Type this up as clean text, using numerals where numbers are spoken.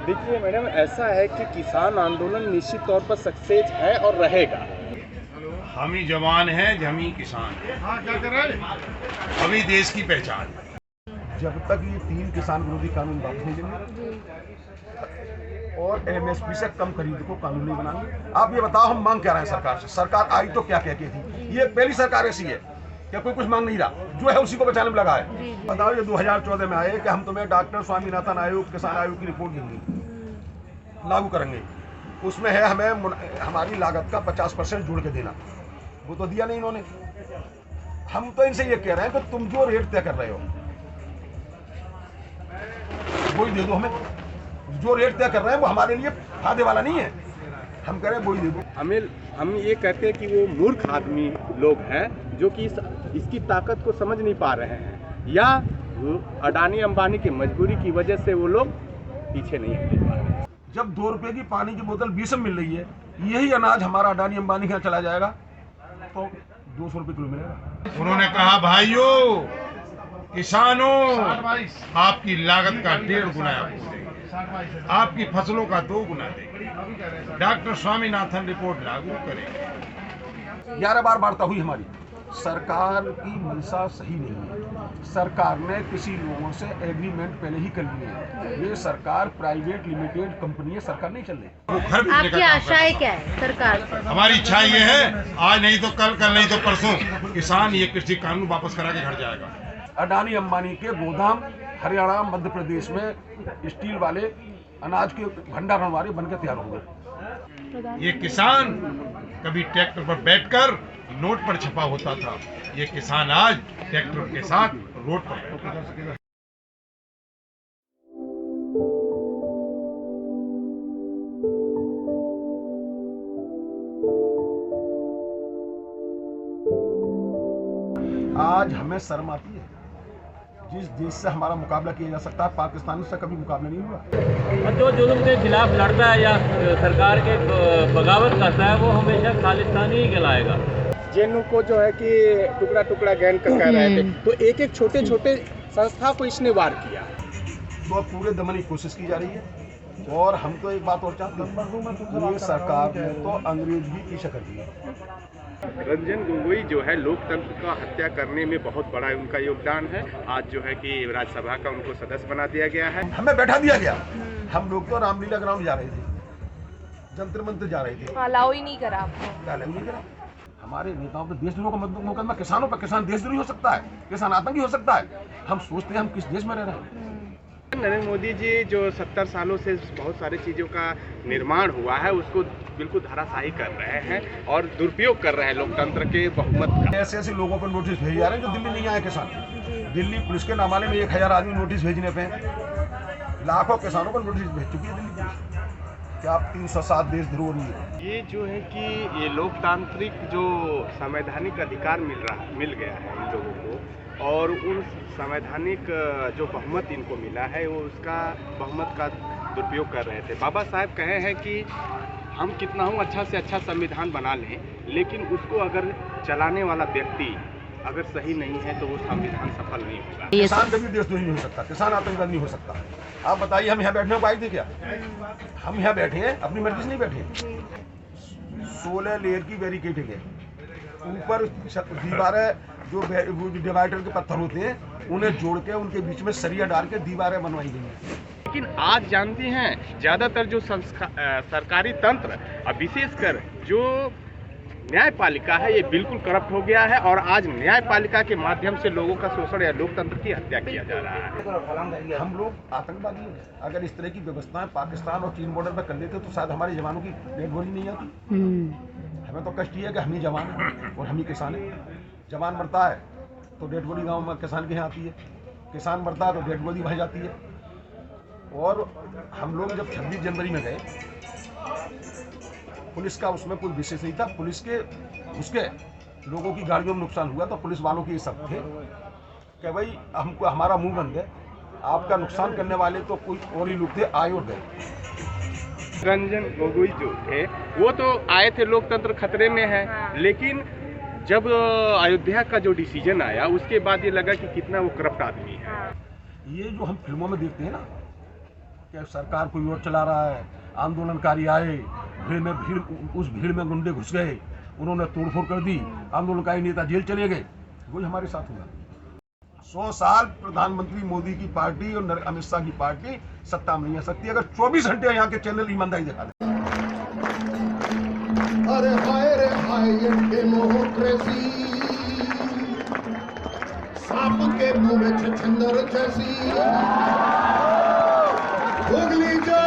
देखिए मैडम, ऐसा है कि किसान आंदोलन निश्चित तौर पर सक्सेस है और रहेगा। हम ही जवान हैं, हम ही किसान हैं, अभी देश की पहचान है। जब तक ये 3 किसान विरोधी कानून वापस नहीं लेंगे और एमएसपी से कम खरीद को कानून नहीं बनाएंगे। आप ये बताओ, हम मांग क्या रहे हैं सरकार से? सरकार आई तो क्या कह के थी? ये पहली सरकार ऐसी है क्या कोई कुछ मांग नहीं रहा, जो है उसी को बचाने में लगा है। बताओ, ये 2014 में आए कि हम तुम्हें डॉक्टर स्वामीनाथन आयोग, किसान आयोग की रिपोर्ट देंगे, लागू करेंगे, उसमें है हमें हमारी लागत का 50% जोड़ के देना। वो तो दिया नहीं इन्होंने। हम तो इनसे ये कह रहे हैं कि तुम जो रेट तय कर रहे हो वही दे दो हमें। जो रेट तय कर रहे हैं वो हमारे लिए फायदे वाला नहीं है, हम कह रहे हैं वही दे दो। हम ये कहते हैं कि वो मूर्ख आदमी लोग हैं जो कि इसकी ताकत को समझ नहीं पा रहे हैं, या अडानी अंबानी की मजबूरी की वजह से वो लोग पीछे नहीं हट पा रहे। जब 2 रुपए की पानी की बोतल 20 में मिल रही है, यही अनाज हमारा अडानी अंबानी के यहाँ चला जाएगा तो 200 रुपये किलो मिलेगा। उन्होंने कहा, भाइयों किसानों, आपकी लागत का 1.5 गुना आपको देंगे, आपकी फसलों का 2 गुना देंगे, डॉक्टर स्वामीनाथन रिपोर्ट लागू करेंगे। 11 बार वार्ता हुई हमारी। सरकार की मंशा सही नहीं है। सरकार ने किसी लोगों से एग्रीमेंट पहले ही कर लिए हैं। ये सरकार प्राइवेट लिमिटेड कंपनी है, सरकार नहीं चल रही। आपकी आशाएं क्या है सरकार से? हमारी इच्छा ये है, आज नहीं तो कल, कल नहीं तो परसों किसान ये कृषि कानून वापस करा के घर जाएगा। अडानी अंबानी के गोदाम हरियाणा, मध्य प्रदेश में स्टील वाले अनाज के भंडारण वाले बनकर तैयार हो गए। ये किसान कभी ट्रैक्टर पर बैठकर नोट पर छपा होता था, ये किसान आज ट्रैक्टर के साथ रोड पर बैठा है। आज हमें शर्म आती है, जिस देश से हमारा मुकाबला किया जा सकता है, पाकिस्तान से कभी मुकाबला नहीं हुआ। और जो जुल्म के खिलाफ लड़ता है या सरकार के बगावत करता है, वो हमेशा खालिस्तानी ही कहलाएगा। जेएनयू को जो है कि टुकड़ा टुकड़ा गैंग कर कह रहे थे, तो एक एक छोटे छोटे संस्था को इसने वार किया। तो अब पूरे दमन की कोशिश की जा रही है। और हम तो एक बात और चाहते हैं, ये सरकार ने तो अंग्रेज भी पीछे कर दिया। रंजन गोगोई जो है लोकतंत्र का हत्या करने में बहुत बड़ा उनका योगदान है। आज जो है कि राज्यसभा का उनको सदस्य बना दिया गया है। हमें बैठा दिया गया। हम लोग तो रामलीला ग्राउंड जा रहे थे, जंतर मंत्र जा रहे थे, अलाउ ही नहीं करा आपको। नहीं करा। हमारे नेताओं पर देशद्रोह का मुकदमा किसानों पर, किसान देशद्रोही हो सकता है, किसान आतंकी हो सकता है। हम सोचते हैं हम किस देश में रह रहे हैं। नरेंद्र मोदी जी जो 70 सालों से बहुत सारी चीज़ों का निर्माण हुआ है उसको बिल्कुल धराशायी कर रहे हैं और दुरुपयोग कर रहे हैं लोकतंत्र के बहुमत का। ऐसे ऐसे लोगों पर नोटिस भेजे जा रहे हैं जो दिल्ली नहीं आए किसान। दिल्ली पुलिस के नामाने में 1000 आदमी नोटिस भेजने पे लाखों किसानों को नोटिस भेज चुकी है दिल्ली पुलिस कि आप 307 देशद्रोह नहीं है। ये जो है कि ये लोकतांत्रिक जो संवैधानिक अधिकार मिल गया है इन लोगों को, और उन संवैधानिक जो बहुमत इनको मिला है वो उसका बहुमत का दुरुपयोग कर रहे थे। बाबा साहब कहे हैं कि हम कितना हूँ अच्छा से अच्छा संविधान बना लें, लेकिन उसको अगर चलाने वाला व्यक्ति अगर सही नहीं है तो वो संविधान सफल नहीं होगा। किसान कभी देशद्रोही नहीं हो सकता, किसान आतंकवादी नहीं हो सकता। आप बताइए, हम यहाँ बैठने को आए थे क्या? हम यहाँ बैठे हैं अपनी मर्जी से नहीं बैठे। 16 लेयर की बैरिकेडिंग है, ऊपर दीवारें जो डिवाइडर के पत्थर होते हैं उन्हें जोड़ के उनके बीच में सरिया डाल के दीवारें बनवाई गई हैं। लेकिन आज जानते हैं ज़्यादातर जो सरकारी तंत्र और विशेषकर जो न्यायपालिका है ये बिल्कुल करप्ट हो गया है, और आज न्यायपालिका के माध्यम से लोगों का शोषण या लोकतंत्र की हत्या किया जा रहा है। हम लोग आतंकवादी हैं। अगर इस तरह की व्यवस्थाएं पाकिस्तान और चीन बॉर्डर पर कर लेते तो शायद हमारे जवानों की डेड बॉडी नहीं आती। हमें तो कष्ट ही है कि हम ही जवान हैं और हम ही किसान हैं। जवान मरता है तो डेड बॉडी गाँव में किसान के यहाँ आती है, किसान मरता है तो डेड बॉडी वहीं जाती है। और हम लोग जब 26 जनवरी में गए, पुलिस का उसमें कोई विशेष नहीं था। पुलिस के उसके लोगों की गाड़ियों में नुकसान हुआ तो पुलिस वालों के ये सब थे कि भाई हमको हमारा मुंह बंद है, आपका नुकसान करने वाले तो कोई और ही लोग थे, आए और गए। रंजन गोगोई जो थे वो तो आए थे लोकतंत्र खतरे में है, हाँ। लेकिन जब अयोध्या का जो डिसीजन आया उसके बाद ये लगा कि कितना वो करप्ट आदमी है। हाँ। ये जो हम फिल्मों में देखते हैं ना कि सरकार कोई और चला रहा है, आंदोलनकारी आए, उस भीड़ में गुंडे घुस गए, उन्होंने तोड़फोड़ कर दी, आंदोलनकारी नेता जेल चले गए, वही हमारे साथ हुआ। 100 साल प्रधानमंत्री मोदी की पार्टी और अमित शाह की पार्टी सत्ता में नहीं आ सकती अगर 24 घंटे यहाँ के चैनल ईमानदारी दिखा दें। अरे हाय रे हाय ये डेमोक्रेसी, सांप के मुंह में छछंदर जैसी, उगली जा